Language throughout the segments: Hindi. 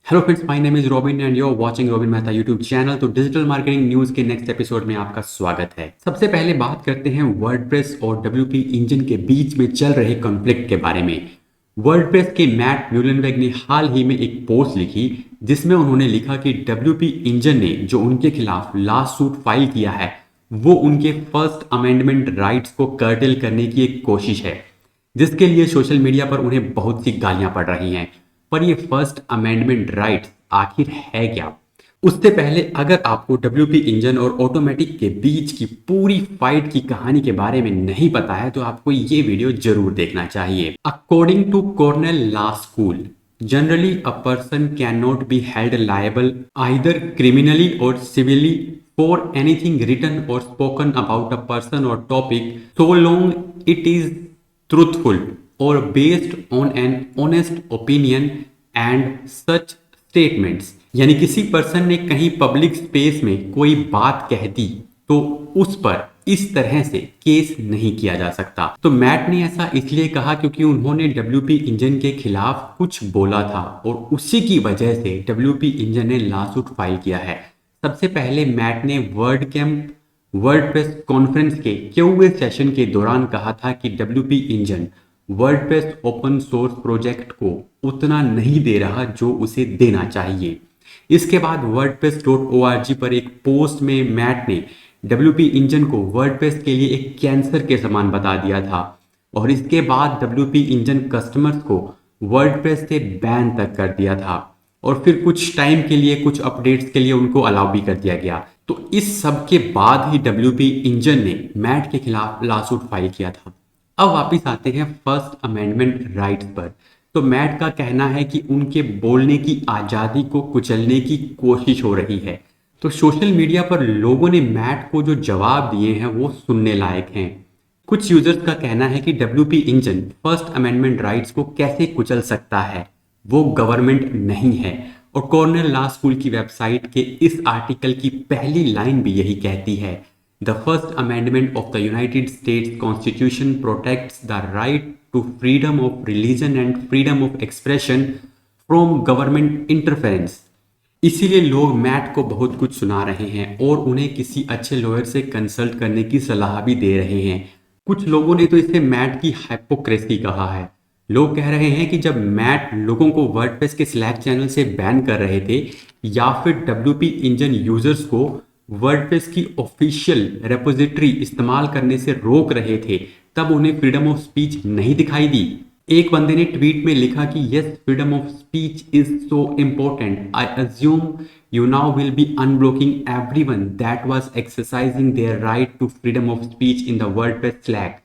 Hello friends, my name is Robin and you are watching Robin Mehta YouTube channel. तो डिजिटल मार्केटिंग न्यूज़ के नेक्स्ट एपिसोड में आपका स्वागत है। सबसे पहले बात करते हैं वर्डप्रेस और डब्ल्यूपी इंजन के बीच में चल रहे कॉन्फ्लिक्ट के बारे में। वर्डप्रेस के मैट म्यूलेनवेग ने हाल ही में एक पोस्ट लिखी जिसमें उन्होंने लिखा कि डब्ल्यूपी इंजन ने जो उनके खिलाफ लास्ट सूट फाइल किया है वो उनके फर्स्ट अमेंडमेंट राइट्स को कर्टेल करने की एक कोशिश है, जिसके लिए सोशल मीडिया पर उन्हें बहुत सी गालियां पड़ रही हैं। पर ये फर्स्ट अमेंडमेंट राइट्स आखिर है क्या? उससे पहले अगर आपको डब्ल्यूपी इंजन और ऑटोमेटिक के बीच की पूरी फाइट की कहानी के बारे में नहीं पता है तो आपको ये वीडियो जरूर देखना चाहिए। According to Cornell Law School, generally a person can not be held liable either criminally or civilly for anything written or spoken about a person or topic so long it is truthful or based on an honest opinion and such statements। यानी किसी पर्सन ने कहीं पब्लिक स्पेस में कोई बात कह दी तो उस पर इस तरह से केस नहीं किया जा सकता। तो मैट ने ऐसा इसलिए कहा क्योंकि उन्होंने डब्ल्यूपी इंजन के खिलाफ कुछ बोला था और उसी की वजह से डब्ल्यूपी इंजन ने लॉसूट फाइल किया है। सबसे पहले मैट ने वर्डप्रेस कॉन्फ्रेंस के क्यूए सेशन के दौरान कहा था कि WP engine WordPress open source project को उतना नहीं दे रहा जो उसे देना चाहिए। इसके बाद wordpress.org पर एक पोस्ट में मैट ने डब्ल्यूपी इंजन को वर्डप्रेस के लिए एक कैंसर के समान बता दिया था और इसके बाद डब्ल्यूपी इंजन कस्टमर्स को वर्डप्रेस से बैन तक कर दिया था और फिर कुछ टाइम के लिए कुछ अपडेट्स के लिए उनको अलाउ भी कर दिया गया। तो इस सब के बाद ही डब्ल्यूपी इंजन ने मैट के खिलाफ लॉसूट फाइल किया था। अब वापिस आते हैं फर्स्ट अमेंडमेंट राइट्स पर। तो मैट का कहना है कि उनके बोलने की आज़ादी को कुचलने की कोशिश हो रही है। तो सोशल मीडिया पर लोगों ने मैट को जो जवाब दिए हैं वो सुनने लायक हैं। कुछ यूजर्स का कहना है कि WP engine first amendment rights को कैसे कुचल सकता है, वो गवर्नमेंट नहीं है। और कॉर्नेल लॉ स्कूल की वेबसाइट के इस आर्टिकल की पहली लाइन भी यही कहती है, the first amendment of the United States Constitution protects the right to freedom of religion and freedom of expression from government interference. इसीलिए लोग मैट को बहुत कुछ सुना रहे हैं और उन्हें किसी अच्छे लॉयर से कंसल्ट करने की सलाह भी दे रहे हैं। कुछ लोगों ने तो इसे मैट की हाइपोक्रेसी कहा है। लोग कह रहे हैं कि जब मैट लोगों को वर्डप्रेस के स्लैक चैनल से बैन कर रहे थे या फिर डब्ल्यूपी इंजन यूजर्स को वर्डप्रेस की ऑफिशियल रेपोजिटरी इस्तेमाल करने से रोक रहे थे, तब उन्हें फ्रीडम ऑफ स्पीच नहीं दिखाई दी। एक बंदे ने ट्वीट में लिखा कि yes, freedom of speech is so important, I assume you now will be unblocking everyone that was exercising their right to freedom of speech in the WordPress Slack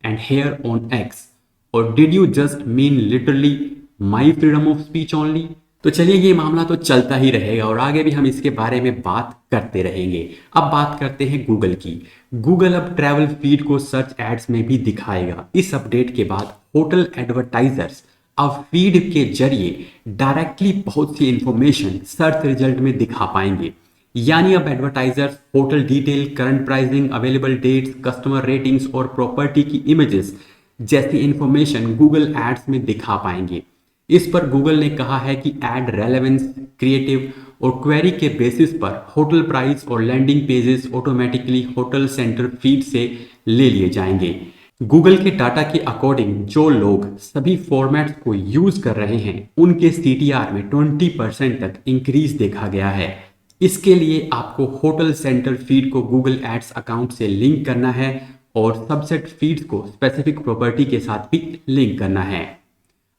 and here on X, और did you just mean literally my freedom of speech only. तो चलिए, ये मामला तो चलता ही रहेगा और आगे भी हम इसके बारे में बात करते रहेंगे। अब बात करते हैं गूगल की। गूगल अब ट्रैवल फीड को सर्च एड्स में भी दिखाएगा। इस अपडेट के बाद होटल एडवर्टाइजर्स अब फीड के जरिए डायरेक्टली बहुत सी इंफॉर्मेशन सर्च रिजल्ट में दिखा पाएंगे। यानी अब advertisers hotel detail, current pricing, available dates, customer ratings और प्रॉपर्टी की इमेजेस जैसी इंफॉर्मेशन गूगल एड्स में दिखा पाएंगे। इस पर गूगल ने कहा है कि एड रेलेवेंस, क्रिएटिव और क्वेरी के बेसिस पर होटल प्राइस और landing pages automatically hotel center feed से ले लिए जाएंगे। गूगल के डाटा के अकॉर्डिंग जो लोग सभी फॉर्मेट्स को यूज कर रहे हैं उनके सीटीआर में 20% तक इंक्रीज देखा गया है। इसके लिए आपको होटल सेंटर फीड को गूगल एड्स अकाउंट से लिंक करना है और सबसेट फीड्स को स्पेसिफिक प्रॉपर्टी के साथ भी लिंक करना है।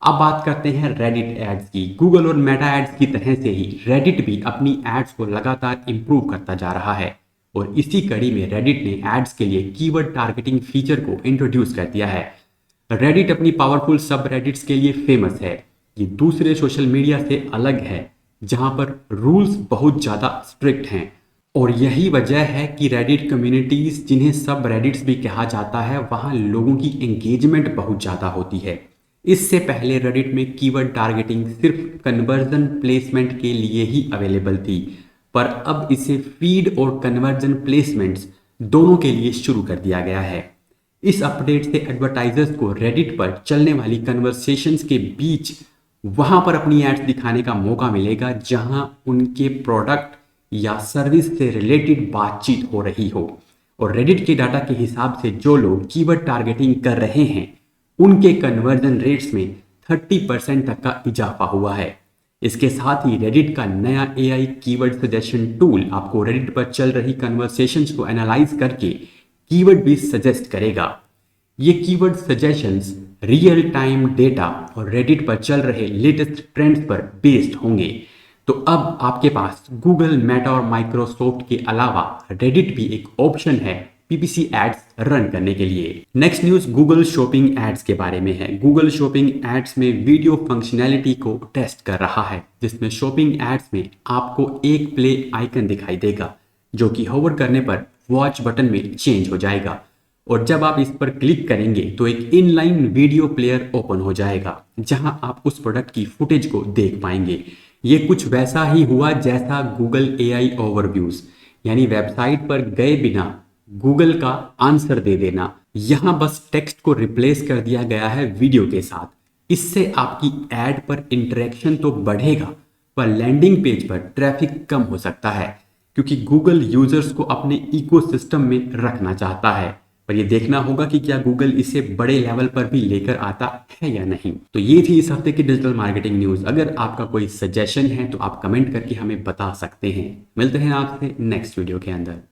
अब बात करते हैं रेडिट एड्स की। गूगल और मेटा एड्स की तरह से ही रेडिट भी अपनी एड्स को लगातार इंप्रूव करता जा रहा है और इसी कड़ी में रेडिट ने एड्स के लिए कीवर्ड टारगेटिंग फीचर को इंट्रोड्यूस कर दिया है। रेडिट अपनी पावरफुल सब रेडिट्स के लिए फेमस है। ये दूसरे सोशल मीडिया से अलग है जहां पर रूल्स बहुत ज़्यादा स्ट्रिक्ट हैं और यही वजह है कि रेडिट कम्युनिटीज, जिन्हें सब रेडिट्स भी कहा जाता है, वहाँ लोगों की एंगेजमेंट बहुत ज़्यादा होती है। इससे पहले रेडिट में कीवर्ड टारगेटिंग सिर्फ कन्वर्जन प्लेसमेंट के लिए ही अवेलेबल थी, पर अब इसे फीड और कन्वर्जन प्लेसमेंट्स दोनों के लिए शुरू कर दिया गया है। इस अपडेट से एडवर्टाइजर्स को रेडिट पर चलने वाली कन्वर्सेशंस के बीच वहां पर अपनी एड्स दिखाने का मौका मिलेगा जहां उनके प्रोडक्ट या सर्विस से रिलेटेड बातचीत हो रही हो। और रेडिट के डाटा के हिसाब से जो लोग कीवर्ड टारगेटिंग कर रहे हैं उनके कन्वर्जन रेट्स में 30% तक का इजाफा हुआ है। इसके साथ ही रेडिट का नया एआई कीवर्ड सजेशन टूल आपको रेडिट पर चल रही कन्वर्सेशंस को एनालाइज करके कीवर्ड भी सजेस्ट करेगा। ये keyword suggestions real time data और रेडिट पर चल रहे लेटेस्ट ट्रेंड्स पर बेस्ड होंगे। तो अब आपके पास गूगल, मेटा और माइक्रोसॉफ्ट के अलावा रेडिट भी एक ऑप्शन है पीपीसी एड्स रन करने के लिए। Next news Google shopping ads के बारे में है। गूगल शॉपिंग एड्स में वीडियो फंक्शनैलिटी को टेस्ट कर रहा है, जिसमें शॉपिंग एड्स में आपको एक प्ले आइकन दिखाई देगा जो कि होवर करने पर वॉच बटन में चेंज हो जाएगा। और जब आप इस पर क्लिक करेंगे तो एक इनलाइन वीडियो प्लेयर ओपन हो जाएगा जहां आप उस प्रोडक्ट की फुटेज को देख पाएंगे। ये कुछ वैसा ही हुआ जैसा गूगल एआई ओवरव्यूज, यानी वेबसाइट पर गए बिना गूगल का आंसर दे देना। यहां बस टेक्स्ट को रिप्लेस कर दिया गया है वीडियो के साथ। इससे आपकी एड पर इंटरेक्शन तो बढ़ेगा पर लैंडिंग पेज पर ट्रैफिक कम हो सकता है, क्योंकि गूगल यूजर्स को अपने इकोसिस्टम में रखना चाहता है। पर ये देखना होगा कि क्या गूगल इसे बड़े लेवल पर भी लेकर आता है या नहीं। तो ये थी इस हफ्ते की डिजिटल मार्केटिंग न्यूज़। अगर आपका कोई सजेशन है तो आप कमेंट करके हमें बता सकते हैं। मिलते हैं आपसे नेक्स्ट वीडियो के अंदर।